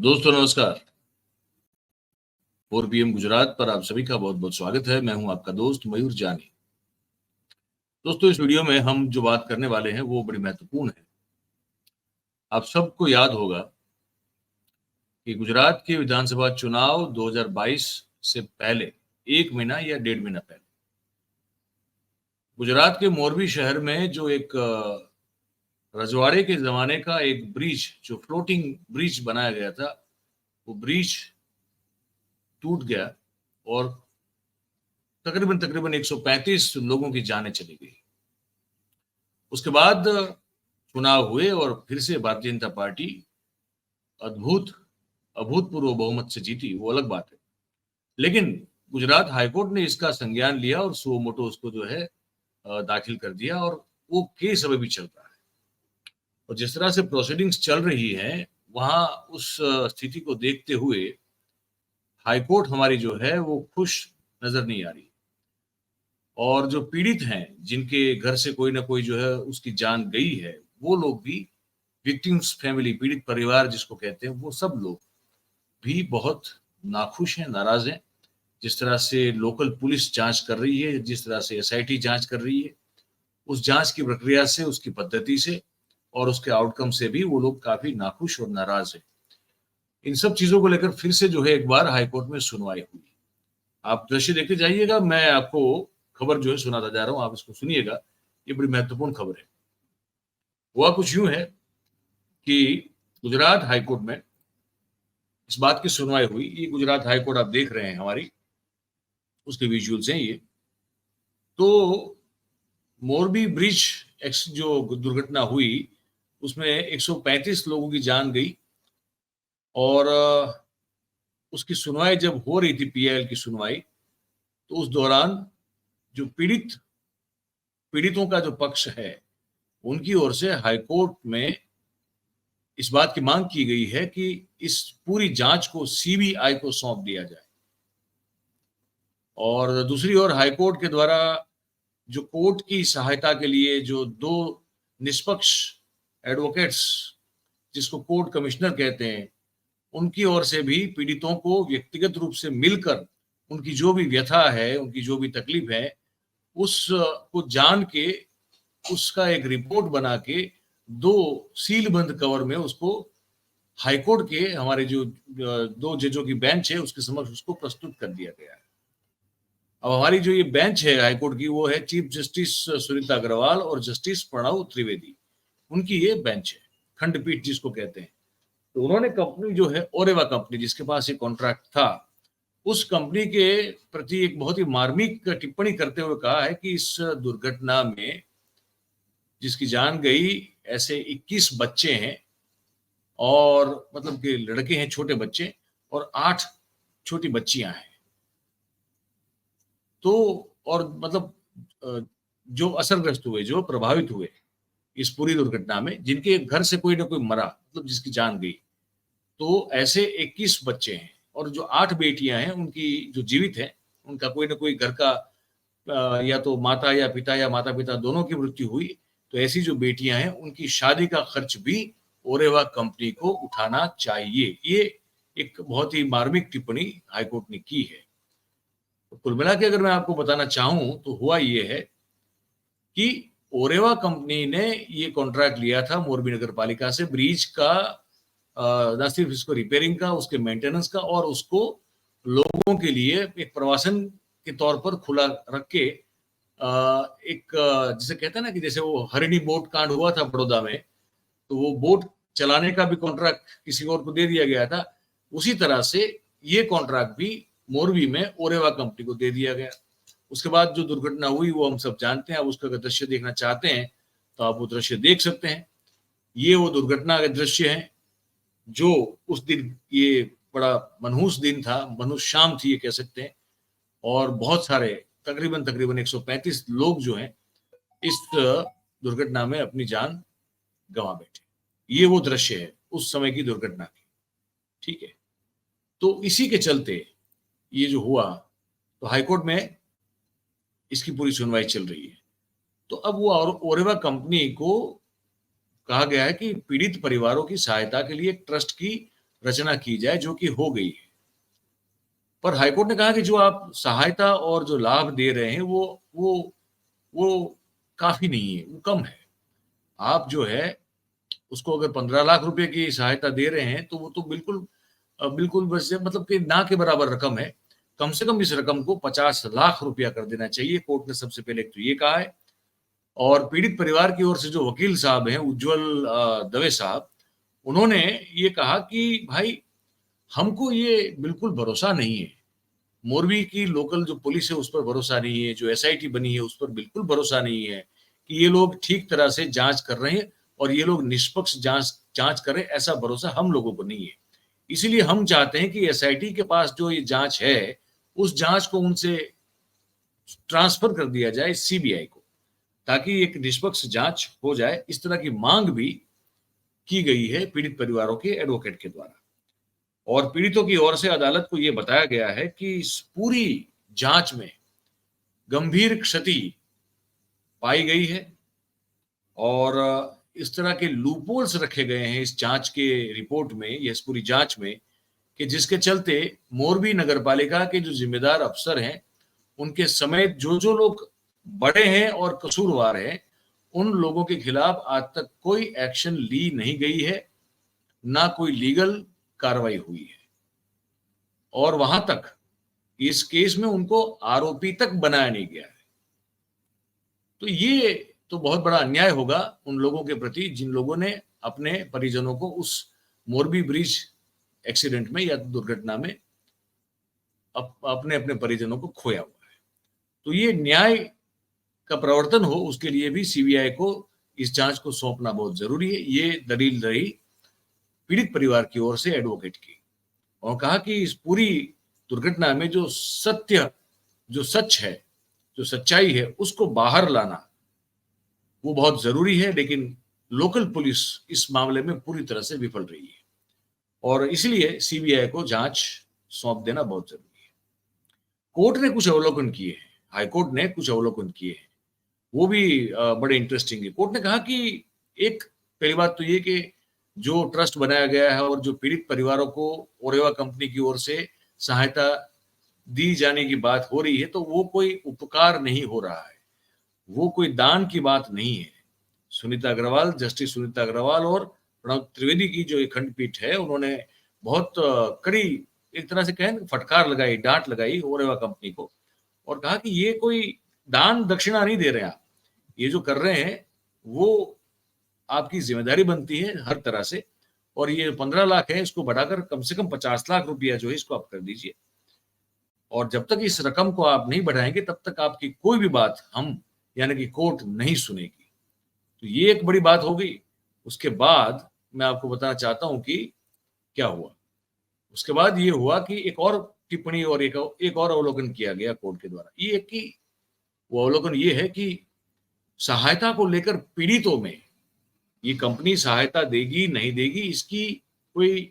दोस्तों नमस्कार। 4 PM गुजरात पर आप सभी का बहुत बहुत स्वागत है। मैं हूं आपका दोस्त मयूर जानी। दोस्तों इस वीडियो में हम जो बात करने वाले हैं वो बड़ी महत्वपूर्ण है। आप सबको याद होगा कि गुजरात के विधानसभा चुनाव 2022 से पहले 1 महीना या 1.5 महीना पहले गुजरात के मोरबी शहर में जो एक रजवाड़े के जमाने का एक ब्रिज, जो फ्लोटिंग ब्रिज बनाया गया था, वो ब्रिज टूट गया और तकरीबन 135 लोगों की जानें चली गई। उसके बाद चुनाव हुए और फिर से भारतीय जनता पार्टी अभूतपूर्व बहुमत से जीती, वो अलग बात है। लेकिन गुजरात हाईकोर्ट ने इसका संज्ञान लिया और सुओ मोटो उसको जो है दाखिल कर दिया और वो केस अभी भी चल रहा है। और जिस तरह से प्रोसीडिंग्स चल रही हैं, वहां उस स्थिति को देखते हुए हाईकोर्ट हमारी जो है वो खुश नजर नहीं आ रही। और जो पीड़ित हैं, जिनके घर से कोई ना कोई जो है उसकी जान गई है, वो लोग भी, विक्टिम्स फैमिली, पीड़ित परिवार जिसको कहते हैं, वो सब लोग भी बहुत नाखुश हैं, नाराज हैं। जिस तरह से लोकल पुलिस जांच कर रही है, जिस तरह से एसआईटी जांच कर रही है, उस जांच की प्रक्रिया से, उसकी पद्धति से और उसके आउटकम से भी वो लोग काफी नाखुश और नाराज हैं। इन सब चीजों को लेकर फिर से जो है एक बार हाईकोर्ट में सुनवाई हुई। आप दृश्य देखते जाइएगा, मैं आपको खबर जो है सुनाता जा रहा हूं, आप इसको सुनिएगा। ये बड़ी महत्वपूर्ण खबर है। हुआ कुछ यूं है कि गुजरात हाईकोर्ट में इस बात की सुनवाई हुई। ये गुजरात हाईकोर्ट आप देख रहे हैं हमारी, उसके विजुअल्स हैं ये। तो मोरबी ब्रिज जो दुर्घटना हुई, उसमें 135 लोगों की जान गई और उसकी सुनवाई जब हो रही थी, पीआईएल की सुनवाई, तो उस दौरान जो पीड़ितों का जो पक्ष है, उनकी ओर से हाईकोर्ट में इस बात की मांग की गई है कि इस पूरी जांच को सीबीआई को सौंप दिया जाए। और दूसरी ओर हाईकोर्ट के द्वारा जो कोर्ट की सहायता के लिए जो 2 निष्पक्ष एडवोकेट्स, जिसको कोर्ट कमिश्नर कहते हैं, उनकी ओर से भी पीड़ितों को व्यक्तिगत रूप से मिलकर उनकी जो भी व्यथा है, उनकी जो भी तकलीफ है, उसको जान के उसका एक रिपोर्ट बना के 2 सीलबंद कवर में उसको हाईकोर्ट के हमारे जो 2 जजों की बेंच है उसके समक्ष उसको प्रस्तुत कर दिया गया है। अब हमारी जो ये बेंच है हाईकोर्ट की, वो है चीफ जस्टिस सुनीता अग्रवाल और जस्टिस प्रणव त्रिवेदी, उनकी ये बेंच है, खंडपीठ जिसको कहते हैं। तो उन्होंने कंपनी जो है ओरेवा कंपनी, जिसके पास ये कॉन्ट्रैक्ट था, उस कंपनी के प्रति एक बहुत ही मार्मिक टिप्पणी करते हुए कहा है कि इस दुर्घटना में जिसकी जान गई, ऐसे 21 बच्चे हैं और मतलब कि लड़के हैं, छोटे बच्चे, और 8 छोटी बच्चियां हैं। तो और मतलब जो असरग्रस्त हुए, जो प्रभावित हुए इस पूरी दुर्घटना में, जिनके घर से कोई ना कोई मरा, मतलब जिसकी जान गई, तो ऐसे 21 बच्चे हैं। और जो 8 बेटियां हैं, उनकी जो जीवित है, उनका कोई ना कोई घर का या तो माता या पिता या माता पिता दोनों की मृत्यु हुई। तो ऐसी जो बेटियां हैं, उनकी शादी का खर्च भी ओरेवा कंपनी को उठाना चाहिए। ये एक बहुत ही मार्मिक टिप्पणी हाईकोर्ट ने की है। तो कुल मिला के अगर मैं आपको बताना चाहूं तो हुआ ये है कि ओरेवा कंपनी ने ये कॉन्ट्रैक्ट लिया था मोरबी नगर पालिका से, ब्रिज का न सिर्फ इसको रिपेयरिंग का, उसके मेंटेनेंस का, और उसको लोगों के लिए एक प्रवासन के तौर पर खुला रख के एक जिसे कहते हैं ना कि जैसे वो हरिणी बोट कांड हुआ था बड़ौदा में, तो वो बोट चलाने का भी कॉन्ट्रैक्ट किसी और को दे दिया गया था। उसी तरह से ये कॉन्ट्रैक्ट भी मोरबी में ओरेवा कंपनी को दे दिया गया। उसके बाद जो दुर्घटना हुई वो हम सब जानते हैं। आप उसका अगर दृश्य देखना चाहते हैं तो आप वो दृश्य देख सकते हैं। ये वो दुर्घटना के दृश्य हैं जो उस दिन, ये बड़ा मनहूस दिन था, मनहूस शाम थी ये कह सकते हैं। और बहुत सारे तकरीबन 135 लोग जो हैं इस दुर्घटना में अपनी जान गंवा बैठे। ये वो दृश्य है उस समय की दुर्घटना की, ठीक है। तो इसी के चलते ये जो हुआ, तो हाईकोर्ट में इसकी पूरी सुनवाई चल रही है। तो अब वो ओरेवा कंपनी को कहा गया है कि पीड़ित परिवारों की सहायता के लिए एक ट्रस्ट की रचना की जाए, जो कि हो गई है। पर हाईकोर्ट ने कहा कि जो आप सहायता और जो लाभ दे रहे हैं वो काफी नहीं है, वो कम है। आप जो है उसको अगर 15 लाख रुपए की सहायता दे रहे हैं तो वो तो बिल्कुल बस मतलब कि ना के बराबर रकम है। कम से कम इस रकम को 50 लाख रुपया कर देना चाहिए। कोर्ट ने सबसे पहले तो ये कहा है। और पीड़ित परिवार की ओर से जो वकील साहब हैं, उज्जवल दवे साहब, उन्होंने ये कहा कि भाई हमको ये बिल्कुल भरोसा नहीं है। मोरबी की लोकल जो पुलिस है उस पर भरोसा नहीं है, जो एसआईटी बनी है उस पर बिल्कुल भरोसा नहीं है कि ये लोग ठीक तरह से जांच कर रहे हैं और ये लोग निष्पक्ष जांच करें, ऐसा भरोसा हम लोगों को नहीं है। इसीलिए हम चाहते हैं कि एसआईटी के पास जो ये जांच है, उस जांच को उनसे ट्रांसफर कर दिया जाए सीबीआई को, ताकि एक निष्पक्ष जांच हो जाए। इस तरह की मांग भी की गई है पीड़ित परिवारों के एडवोकेट के द्वारा। और पीड़ितों की ओर से अदालत को यह बताया गया है कि इस पूरी जांच में गंभीर क्षति पाई गई है और इस तरह के लूपहोल्स रखे गए हैं इस जांच के रिपोर्ट में, इस पूरी जांच में, कि जिसके चलते मोरबी नगरपालिका के जो जिम्मेदार अफसर हैं, उनके समेत जो जो लोग बड़े हैं और कसूरवार हैं, उन लोगों के खिलाफ आज तक कोई एक्शन ली नहीं गई है, ना कोई लीगल कार्रवाई हुई है। और वहां तक इस केस में उनको आरोपी तक बनाया नहीं गया है। तो ये तो बहुत बड़ा अन्याय होगा उन लोगों के प्रति जिन लोगों ने अपने परिजनों को उस मोरबी ब्रिज एक्सीडेंट में या दुर्घटना में अपने अपने परिजनों को खोया हुआ है। तो ये न्याय का प्रवर्तन हो, उसके लिए भी सीबीआई को इस जांच को सौंपना बहुत जरूरी है। ये दलील रही पीड़ित परिवार की ओर से एडवोकेट की, और कहा कि इस पूरी दुर्घटना में जो सच है, जो सच्चाई है, उसको बाहर लाना वो बहुत जरूरी है। लेकिन लोकल पुलिस इस मामले में पूरी तरह से विफल रही है और इसलिए सीबीआई को जांच सौंप देना बहुत जरूरी है। कोर्ट ने कुछ अवलोकन किए हैं, हाईकोर्ट ने कुछ अवलोकन किए हैं, वो भी बड़े इंटरेस्टिंग है। कोर्ट ने कहा कि एक पहली बात तो ये कि जो ट्रस्ट बनाया गया है और जो पीड़ित परिवारों को ओरेवा कंपनी की ओर से सहायता दी जाने की बात हो रही है, तो वो कोई उपकार नहीं हो रहा है, वो कोई दान की बात नहीं है। सुनीता अग्रवाल, जस्टिस सुनीता अग्रवाल और प्रणव त्रिवेदी की जो खंडपीठ है, उन्होंने बहुत कड़ी एक तरह से कहें फटकार लगाई, डांट लगाई ओरेवा कंपनी को और कहा कि ये कोई दान दक्षिणा नहीं दे रहे आप, ये जो कर रहे हैं वो आपकी जिम्मेदारी बनती है हर तरह से, और ये 15 लाख है इसको बढ़ाकर कम से कम 50 लाख रुपया जो है इसको आप कर दीजिए। और जब तक इस रकम को आप नहीं बढ़ाएंगे तब तक आपकी कोई भी बात हम यानी कि कोर्ट नहीं सुनेगी। तो ये एक बड़ी बात हो गई। उसके बाद मैं आपको बताना चाहता हूं कि क्या हुआ। उसके बाद ये हुआ कि एक और टिप्पणी और एक और अवलोकन किया गया कोर्ट के द्वारा। ये कि वो अवलोकन ये है कि सहायता को लेकर पीड़ितों में ये कंपनी सहायता देगी नहीं देगी इसकी कोई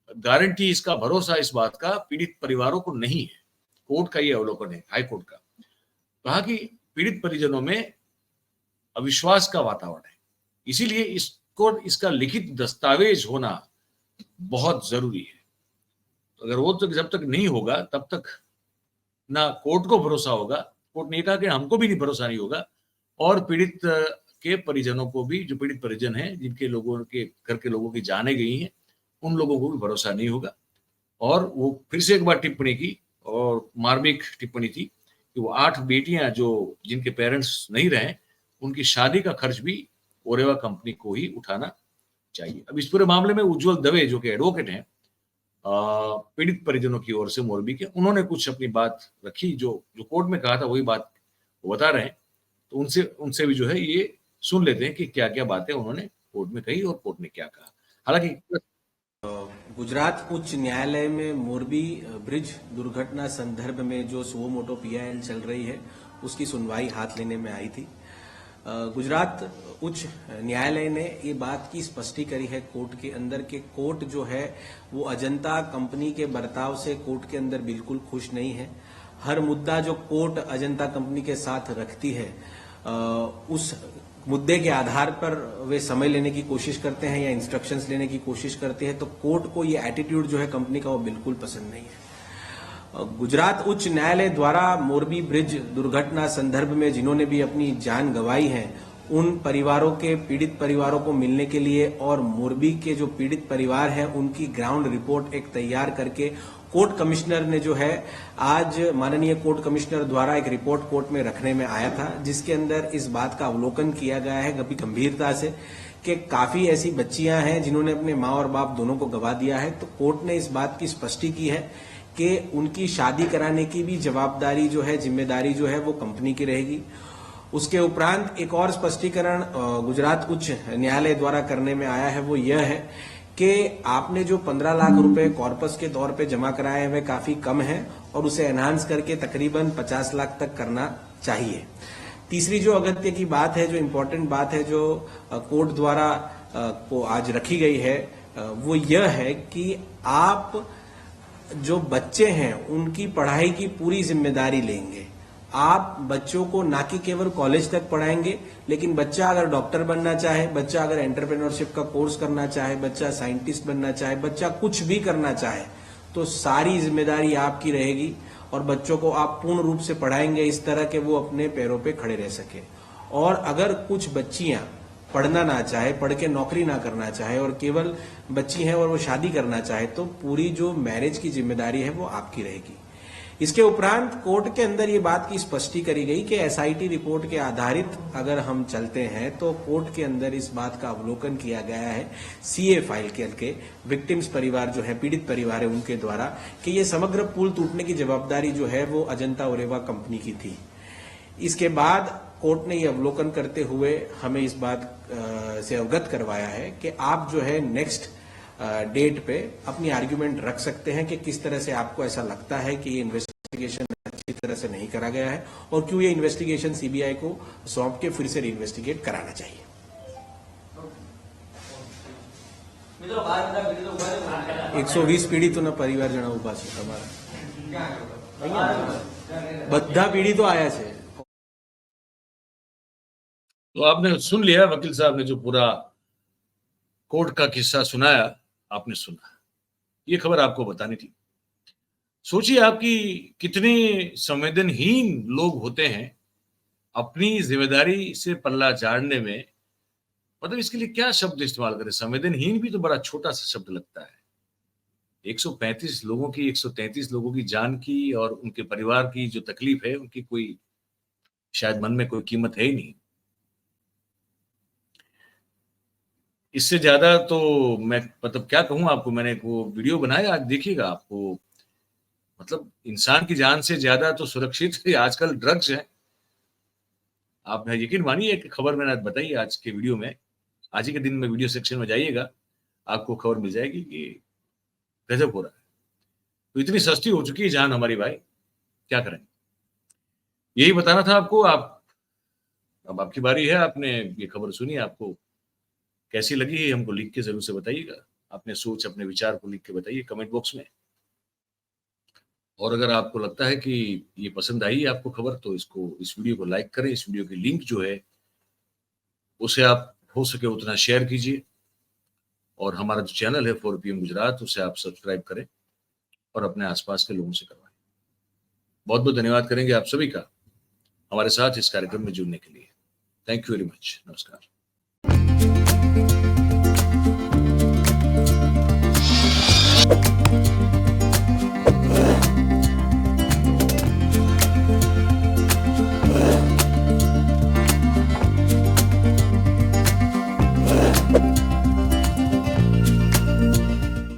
गारंटी, इसका भरोसा इस बात का पीड़ित परिवारों को नहीं है। कोर्ट का ये अवलोकन है, हाई कोर्ट का। कहा कि पीड़ित परिजनों में अविश्वास का वातावरण है, इसीलिए इसका लिखित दस्तावेज होना बहुत जरूरी है। अगर वो तक जब तक नहीं होगा तब तक ना कोर्ट को भरोसा होगा, कोर्ट ने कहा कि हमको भी नहीं भरोसा नहीं होगा, और पीड़ित के परिजनों को भी, जो पीड़ित परिजन हैं जिनके लोगों के घर के लोगों की जाने गई हैं, उन लोगों को भी भरोसा नहीं होगा। और वो फिर से एक बार टिप्पणी की और मार्मिक टिप्पणी थी कि वो 8 बेटियां जो जिनके पेरेंट्स नहीं रहे, उनकी शादी का खर्च भी ओरेवा कंपनी को ही उठाना चाहिए। अब इस पूरे मामले में उज्जवल दवे जो कि एडवोकेट हैं पीड़ित परिजनों की ओर से मोरबी के, उन्होंने कुछ अपनी बात रखी, जो कोर्ट में कहा था वही बात वो बता रहे हैं। तो उनसे भी जो है ये सुन लेते हैं कि क्या क्या बातें उन्होंने कोर्ट में कही और कोर्ट ने क्या कहा। हालांकि गुजरात उच्च न्यायालय में मोरबी ब्रिज दुर्घटना संदर्भ में जो सुओ मोटो पीआईएल चल रही है उसकी सुनवाई हाथ लेने में आई थी। गुजरात उच्च न्यायालय ने ये बात की स्पष्टी करी है कोर्ट के अंदर कि कोर्ट जो है वो अजंता कंपनी के बर्ताव से कोर्ट के अंदर बिल्कुल खुश नहीं है। हर मुद्दा जो कोर्ट अजंता कंपनी के साथ रखती है उस मुद्दे के आधार पर वे समय लेने की कोशिश करते हैं या इंस्ट्रक्शंस लेने की कोशिश करते हैं, तो कोर्ट को ये एटीट्यूड जो है कंपनी का वो बिल्कुल पसंद नहीं है। गुजरात उच्च न्यायालय द्वारा मोरबी ब्रिज दुर्घटना संदर्भ में जिन्होंने भी अपनी जान गंवाई है, उन परिवारों के पीड़ित परिवारों को मिलने के लिए और मोरबी के जो पीड़ित परिवार हैं उनकी ग्राउंड रिपोर्ट एक तैयार करके कोर्ट कमिश्नर ने जो है आज माननीय कोर्ट कमिश्नर द्वारा एक रिपोर्ट कोर्ट में रखने में आया था, जिसके अंदर इस बात का अवलोकन किया गया है काफी गंभीरता से कि काफी ऐसी बच्चियां हैं जिन्होंने अपने माँ और बाप दोनों को गंवा दिया है। तो कोर्ट ने इस बात की स्पष्टि की है कि उनकी शादी कराने की भी जवाबदारी जो है, जिम्मेदारी जो है वो कंपनी की रहेगी। उसके उपरांत एक और स्पष्टीकरण गुजरात उच्च न्यायालय द्वारा करने में आया है, वो यह है कि आपने जो 15 लाख रुपए कॉर्पस के तौर पे जमा कराए हैं वे काफी कम है और उसे एनहांस करके तकरीबन 50 लाख तक करना चाहिए। तीसरी जो अगत्य की बात है, जो इम्पोर्टेंट बात है, जो कोर्ट द्वारा को आज रखी गई है, वो यह है कि आप जो बच्चे हैं उनकी पढ़ाई की पूरी जिम्मेदारी लेंगे। आप बच्चों को ना कि केवल कॉलेज तक पढ़ाएंगे, लेकिन बच्चा अगर डॉक्टर बनना चाहे, बच्चा अगर एंटरप्रेन्योरशिप का कोर्स करना चाहे, बच्चा साइंटिस्ट बनना चाहे, बच्चा कुछ भी करना चाहे, तो सारी जिम्मेदारी आपकी रहेगी और बच्चों को आप पूर्ण रूप से पढ़ाएंगे इस तरह के वो अपने पैरों पे खड़े रह सके। और अगर कुछ बच्चियां पढ़ना ना चाहे, पढ़ के नौकरी ना करना चाहे और केवल बच्ची है और वो शादी करना चाहे, तो पूरी जो मैरिज की जिम्मेदारी है वो आपकी रहेगी। इसके उपरांत कोर्ट के अंदर ये बात की स्पष्टि करी गई कि एसआईटी रिपोर्ट के आधारित अगर हम चलते हैं तो कोर्ट के अंदर इस बात का अवलोकन किया गया है सीए फाइल के विक्टिम्स परिवार जो है, पीड़ित परिवार है, उनके द्वारा कि ये समग्र पुल टूटने की जवाबदारी जो है वो अजंता ओरेवा कंपनी की थी। इसके बाद कोर्ट ने ये अवलोकन करते हुए हमें इस बात से अवगत करवाया है कि आप जो है नेक्स्ट डेट पे अपनी आर्ग्यूमेंट रख सकते हैं कि किस तरह से आपको ऐसा लगता है कि ये इन्वेस्टिगेशन अच्छी तरह से नहीं करा गया है और क्यों ये इन्वेस्टिगेशन सीबीआई को सौंप के फिर से इन्वेस्टिगेट कराना चाहिए। 120 પીડિતોના પરિવારજનો ઉભા છે તમારા બધા પીડિતો આયા છે। तो आपने सुन लिया, वकील साहब ने जो पूरा कोर्ट का किस्सा सुनाया, आपने सुना। ये खबर आपको बतानी थी। सोचिए आपकी कितने संवेदनहीन लोग होते हैं अपनी जिम्मेदारी से पल्ला झाड़ने में। मतलब इसके लिए क्या शब्द इस्तेमाल करें? संवेदनहीन भी तो बड़ा छोटा सा शब्द लगता है। 135 लोगों की, 133 लोगों की जान की और उनके परिवार की जो तकलीफ है, उनकी कोई शायद मन में कोई कीमत है ही नहीं। इससे ज्यादा तो मैं मतलब क्या कहूं आपको, मैंने वो वीडियो बनाया, आज देखिएगा आपको। मतलब इंसान की जान से ज्यादा तो सुरक्षित आजकल ड्रग्स है। आप यकीन मानिए, एक खबर मैंने बताई आज के वीडियो में, आज ही के दिन में वीडियो सेक्शन में जाइएगा, आपको खबर मिल जाएगी कि गजब हो रहा है। तो इतनी सस्ती हो चुकी है जान हमारी भाई, क्या करें। यही बताना था आपको। अब आपकी बारी है। आपने ये खबर सुनी, आपको कैसी लगी है हमको लिख के जरूर से बताइएगा। अपने सोच, अपने विचार को लिख के बताइए कमेंट बॉक्स में। और अगर आपको लगता है कि ये पसंद आई आपको खबर, तो इस वीडियो को लाइक करें। इस वीडियो की लिंक जो है उसे आप हो सके उतना शेयर कीजिए और हमारा जो चैनल है 4PM गुजरात, उसे आप सब्सक्राइब करें और अपने आसपास के लोगों से करवाएं। बहुत बहुत धन्यवाद करेंगे आप सभी का हमारे साथ इस कार्यक्रम में जुड़ने के लिए। Thank you very much. नमस्कार।